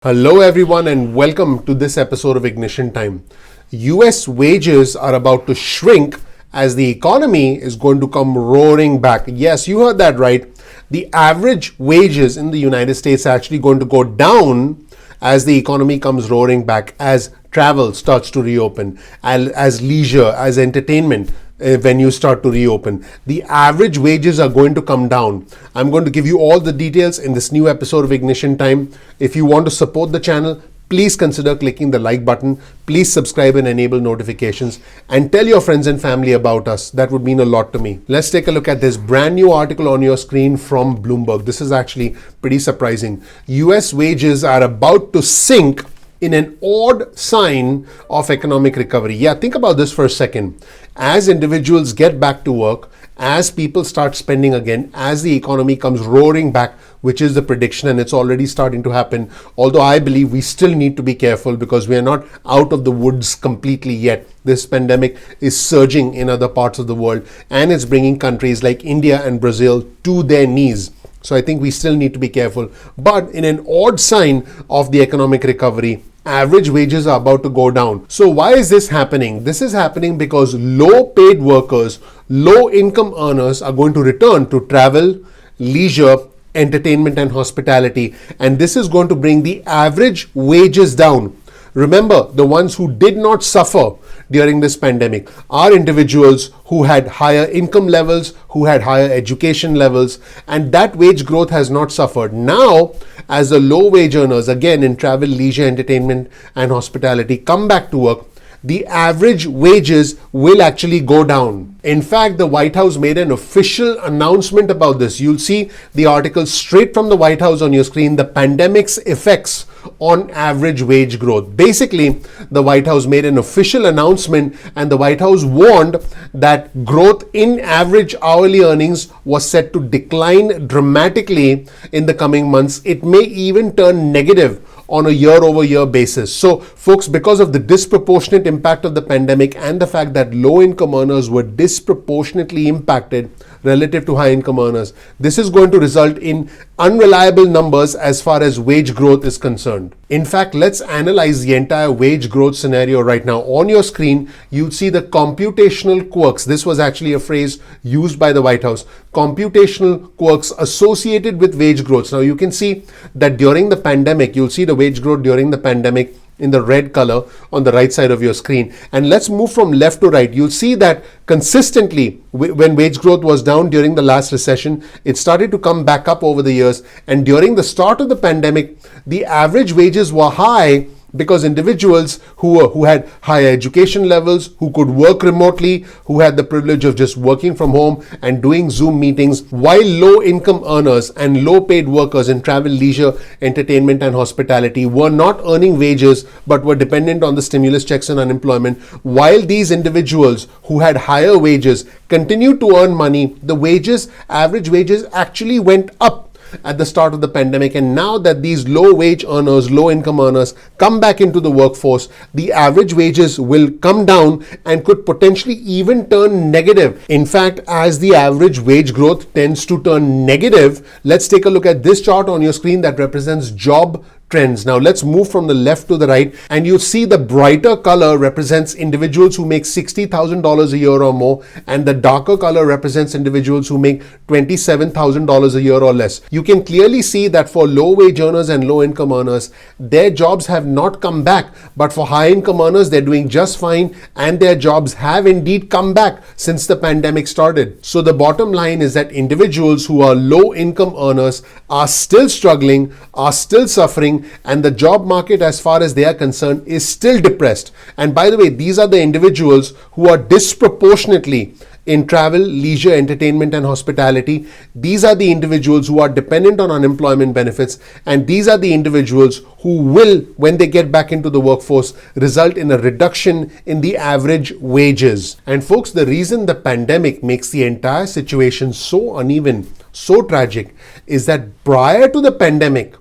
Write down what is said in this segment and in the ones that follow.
Hello, everyone, and welcome to this episode of Ignition Time. US wages are about to shrink as the economy is going to come roaring back. Yes, you heard that right. The average wages in the United States are actually going to go down as the economy comes roaring back, as travel starts to reopen, as leisure, as entertainment venues start to reopen. The average wages are going to come down. I'm going to give you all the details in this new episode of Ignition Time. If you want to support the channel, please consider clicking the like button. Please subscribe and enable notifications and tell your friends and family about us. That would mean a lot to me. Let's take a look at this brand new article on your screen from Bloomberg. This is actually pretty surprising. US wages are about to sink in an odd sign of economic recovery. Yeah, think about this for a second. As individuals get back to work, as people start spending again, as the economy comes roaring back, which is the prediction, and it's already starting to happen. Although I believe we still need to be careful because we are not out of the woods completely yet. This pandemic is surging in other parts of the world, and it's bringing countries like India and Brazil to their knees. So I think we still need to be careful. But in an odd sign of the economic recovery, average wages are about to go down. So why is this happening? This is happening because low paid workers, low income earners are going to return to travel, leisure, entertainment and hospitality. And this is going to bring the average wages down. Remember, the ones who did not suffer during this pandemic are individuals who had higher income levels, who had higher education levels, and that wage growth has not suffered. Now, as the low wage earners, again in travel, leisure, entertainment, and hospitality, come back to work, the average wages will actually go down. In fact, the White House made an official announcement about this. You'll see the article straight from the White House on your screen, the pandemic's effects on average wage growth. Basically, the White House made an official announcement and the White House warned that growth in average hourly earnings was set to decline dramatically in the coming months. It may even turn negative on a year-over-year basis. So, folks, because of the disproportionate impact of the pandemic and the fact that low-income earners were disproportionately impacted relative to high-income earners, this is going to result in unreliable numbers as far as wage growth is concerned. In fact, let's analyze the entire wage growth scenario right now. On your screen, you'll see the computational quirks. This was actually a phrase used by the White House. Computational quirks associated with wage growth. Now, you can see that during the pandemic, you'll see the wage growth during the pandemic in the red color on the right side of your screen. And let's move from left to right. You'll see that consistently when wage growth was down during the last recession, it started to come back up over the years. And during the start of the pandemic, the average wages were high because individuals who had higher education levels, who could work remotely, who had the privilege of just working from home and doing Zoom meetings, while low income earners and low paid workers in travel, leisure, entertainment and hospitality were not earning wages but were dependent on the stimulus checks and unemployment. While these individuals who had higher wages continued to earn money, the average wages actually went up at the start of the pandemic. And now that these low wage earners, low income earners come back into the workforce, the average wages will come down and could potentially even turn negative. In fact, as the average wage growth tends to turn negative, let's take a look at this chart on your screen that represents job trends. Now let's move from the left to the right, and you'll see the brighter color represents individuals who make $60,000 a year or more, and the darker color represents individuals who make $27,000 a year or less. You can clearly see that for low wage earners and low income earners, their jobs have not come back, but for high income earners, they're doing just fine, and their jobs have indeed come back since the pandemic started. So the bottom line is that individuals who are low income earners are still struggling, are still suffering, and the job market, as far as they are concerned, is still depressed. And by the way, these are the individuals who are disproportionately in travel, leisure, entertainment and hospitality. These are the individuals who are dependent on unemployment benefits, and these are the individuals who will, when they get back into the workforce, result in a reduction in the average wages. And folks, the reason the pandemic makes the entire situation so uneven, so tragic, is that prior to the pandemic,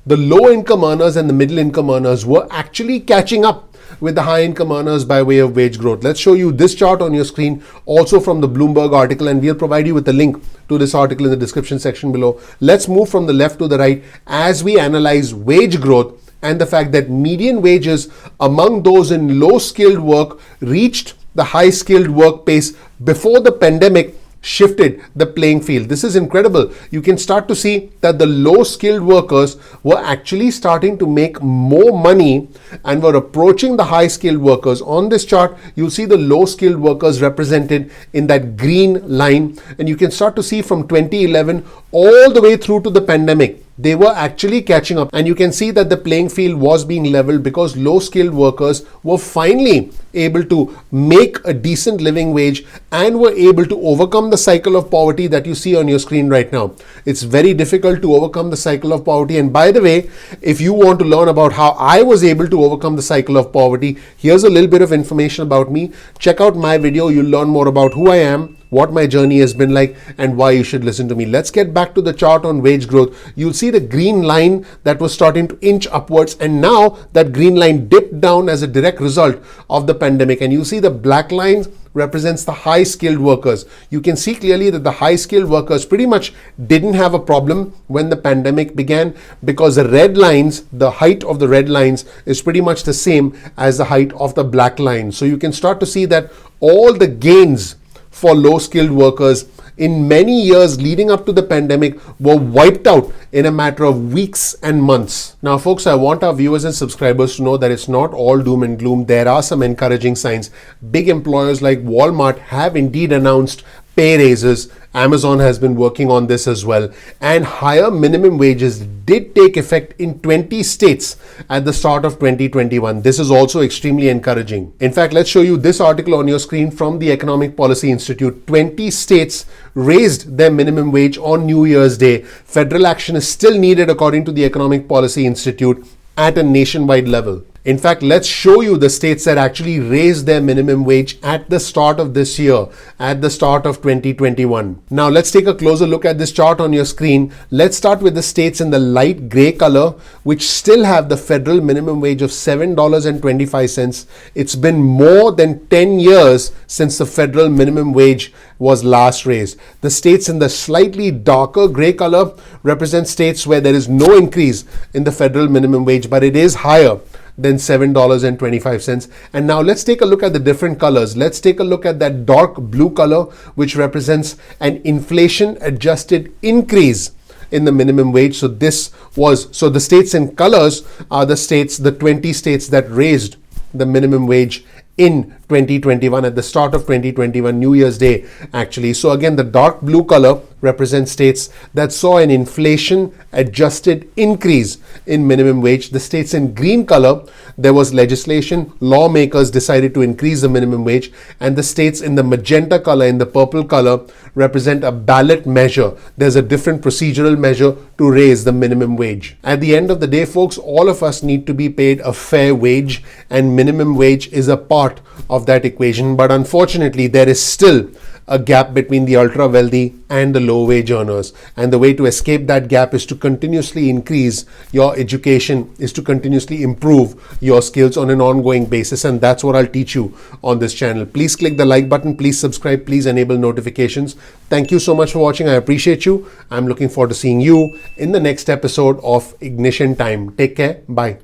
the low income earners and the middle income earners were actually catching up with the high income earners by way of wage growth. Let's show you this chart on your screen, also from the Bloomberg article, and we'll provide you with a link to this article in the description section below. Let's move from the left to the right as we analyze wage growth and the fact that median wages among those in low skilled work reached the high skilled work pace before the pandemic shifted the playing field. This is incredible. You can start to see that the low skilled workers were actually starting to make more money and were approaching the high skilled workers. On this chart, you'll see the low skilled workers represented in that green line, and you can start to see from 2011 all the way through to the pandemic, they were actually catching up, and you can see that the playing field was being leveled because low skilled workers were finally able to make a decent living wage and were able to overcome the cycle of poverty that you see on your screen right now. It's very difficult to overcome the cycle of poverty, and by the way, if you want to learn about how I was able to overcome the cycle of poverty, here's a little bit of information about me. Check out my video. You'll learn more about who I am, what my journey has been like, and why you should listen to me. Let's get back to the chart on wage growth. You'll see the green line that was starting to inch upwards, and now that green line dipped down as a direct result of the pandemic. And you see the black line represents the high skilled workers. You can see clearly that the high skilled workers pretty much didn't have a problem when the pandemic began, because the red lines, the height of the red lines is pretty much the same as the height of the black line. So you can start to see that all the gains for low skilled workers in many years leading up to the pandemic were wiped out in a matter of weeks and months. Now, folks, I want our viewers and subscribers to know that it's not all doom and gloom. There are some encouraging signs. Big employers like Walmart have indeed announced pay raises. Amazon has been working on this as well. And higher minimum wages did take effect in 20 states at the start of 2021. This is also extremely encouraging. In fact, let's show you this article on your screen from the Economic Policy Institute. 20 states raised their minimum wage on New Year's Day. Federal action is still needed, according to the Economic Policy Institute, at a nationwide level. In fact, let's show you the states that actually raised their minimum wage at the start of this year, at the start of 2021. Now, let's take a closer look at this chart on your screen. Let's start with the states in the light gray color, which still have the federal minimum wage of $7.25. It's been more than 10 years since the federal minimum wage was last raised. The states in the slightly darker gray color represent states where there is no increase in the federal minimum wage, but it is higher than $7.25. And now let's take a look at the different colors. Let's take a look at that dark blue color, which represents an inflation adjusted increase in the minimum wage. So the states in colors are the 20 states that raised the minimum wage in 2021, at the start of 2021, New Year's Day, actually. So again, the dark blue color represents states that saw an inflation adjusted increase in minimum wage. The states in green color, there was legislation, lawmakers decided to increase the minimum wage, and the states in the magenta color, in the purple color, represent a ballot measure. There's a different procedural measure to raise the minimum wage. At the end of the day, folks, all of us need to be paid a fair wage, and minimum wage is a part of that equation. But unfortunately, there is still a gap between the ultra wealthy and the low wage earners, and the way to escape that gap is to continuously increase your education, is to continuously improve your skills on an ongoing basis, and that's what I'll teach you on this channel. Please click the like button, please subscribe, please enable notifications. Thank you so much for watching. I appreciate you. I'm looking forward to seeing you in the next episode of Ignition Time. Take care. Bye.